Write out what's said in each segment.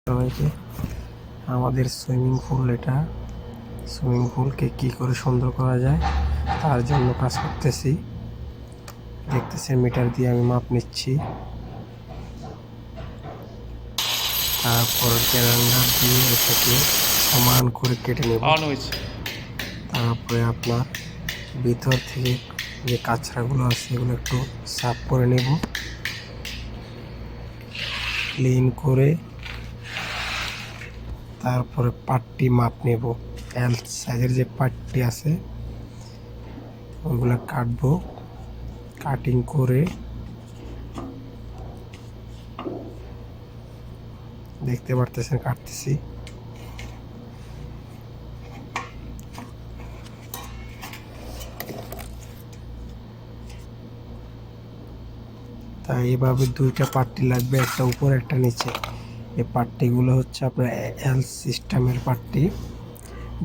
সবাইকে। আমাদের swimming pool, এটা সুইমিং পুলকে কি করে সুন্দর করা যায় তার জন্য কাজ করতেছি। দেখতেছেন মিটার দিয়ে আমি মাপ নিচ্ছি, তারপর গ্রাইন্ডার দিয়ে এটাকে সমান করে কেটে নেব। তারপরে আপনার ভিতর থেকে যে কাঁচড়াগুলো আছে এগুলো একটু সাফ করে নেব, ক্লিন করে তারপরে পাটটি মাপ নেব। এল সাইজের যে পাটটি আছে ওইগুলো কাটবো, কাটিং করে দেখতে পারতেছেন কাটতেছি। তাই এভাবে দুইটা পাট্টি লাগবে, একটা উপর একটা নিচে। এই পাট্টিগুলো হচ্ছে আপনার এল সিস্টেমের পাট্টি,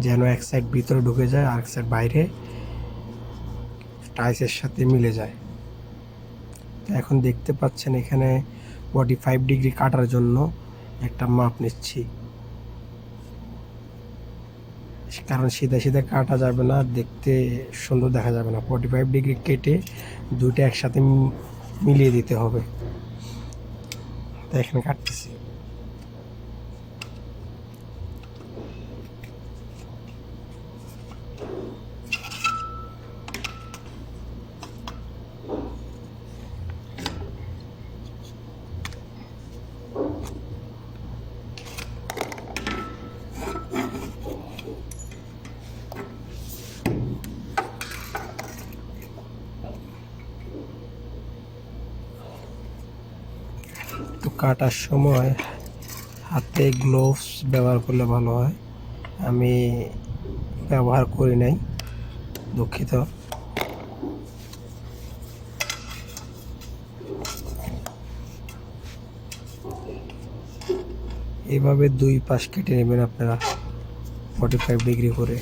যেন এক সাইড ভিতরে ঢুকে যায় আর এক সাইড বাইরে টাইসের সাথে মিলে যায়। এখন দেখতে পাচ্ছেন এখানে 45 ডিগ্রি কাটার জন্য একটা মাপ নিচ্ছি, কারণ সিধা সিধা কাটা যাবে না, দেখতে সুন্দর দেখা যাবে না। 45 ডিগ্রি কেটে দুইটা একসাথে মিলিয়ে দিতে হবে। তাই এখানে কাটতেছি। তো কাটার সময় হাতে গ্লোভস ব্যবহার করলে ভালো হয়, আমি ব্যবহার করি নাই, দুঃখিত। এভাবে দুই পাশ কেটে নেবেন আপনারা 45 ডিগ্রি করে।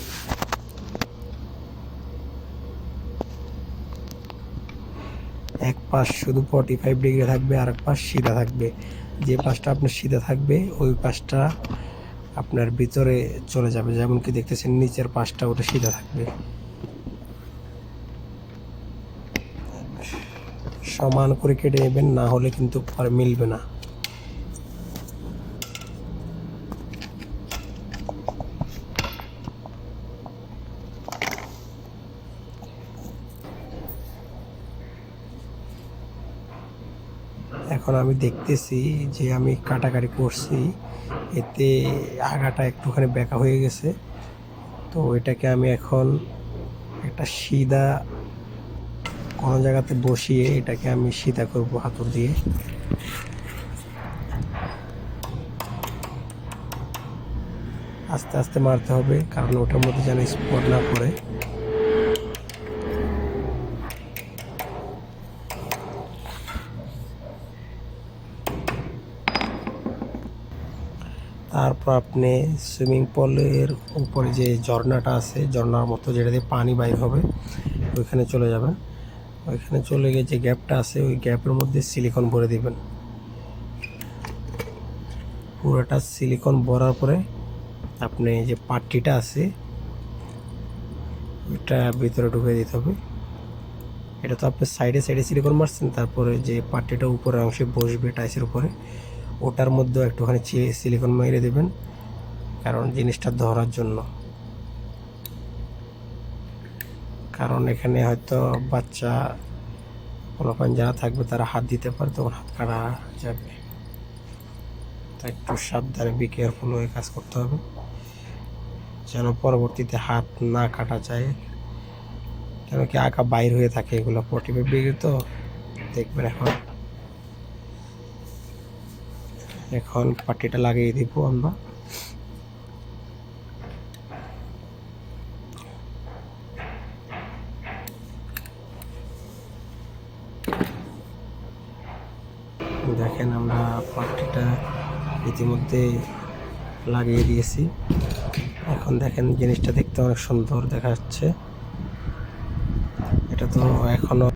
এক পাশ শুধু 45 ডিগ্রি থাকবে আর এক পাশ সিধা থাকবে। যে পাশটা আপনার সিধা থাকবে ওই পাশটা আপনার ভিতরে চলে যাবে, যেমন কি দেখতেছেন নিচের পাশটা ওটা সিধা থাকবে। সমান করে কেটে নেবেন, না হলে কিন্তু আর মিলবে না। এখন আমি দেখতেছি যে আমি কাটাকাটি করছি, এতে আগাটা একটুখানি বেঁকা হয়ে গেছে। তো এটাকে আমি এখন একটা সিধা কোনো জায়গাতে বসিয়ে এটাকে আমি সিধা করব হাতুড় দিয়ে। আস্তে আস্তে মারতে হবে, কারণ ওটার মধ্যে যেন স্পট না পড়ে। তারপর আপনি সুইমিং পুলের উপরে যে ঝর্ণাটা আছে, ঝর্ণার মতো যেটা দিয়ে পানি বাইর হবে, ওইখানে চলে যাবেন। ওইখানে চলে গিয়ে যে গ্যাপটা আছে ওই গ্যাপের মধ্যে সিলিকন ভরে দিবেন। পুরোটা সিলিকন ভরার পরে আপনি যে পাট্টিটা আছে ওইটা ভিতরে ঢুকে দিতে হবে। এটা তো আপনি সাইডে সাইডে সিলিকন মারছেন, তারপরে যে পাট্টিটা উপরে অংশে বসবে টাইসের উপরে, ওটার মধ্যেও একটুখানি সিলিকন মেরে দেবেন, কারণ জিনিসটা ধরার জন্য। কারণ এখানে হয়তো বাচ্চা পোলাপান যারা থাকবে তারা হাত দিতে পারে, তখন হাত কাটা যাবে। তাই একটু সাবধানে বি কেয়ারফুল হয়ে কাজ করতে হবে, যেন পরবর্তীতে হাত না কাটা যায়। কেন কি আঁকা বাইর হয়ে থাকে এগুলো 45 ডিগ্রি, তো দেখবেন। এখন পাট্টিটা লাগিয়ে দিব আমরা। দেখেন আমরা পাট্টিটা ইতিমধ্যে লাগিয়ে দিয়েছি। এখন দেখেন জিনিসটা দেখতে অনেক সুন্দর দেখা যাচ্ছে। এটা তো এখনো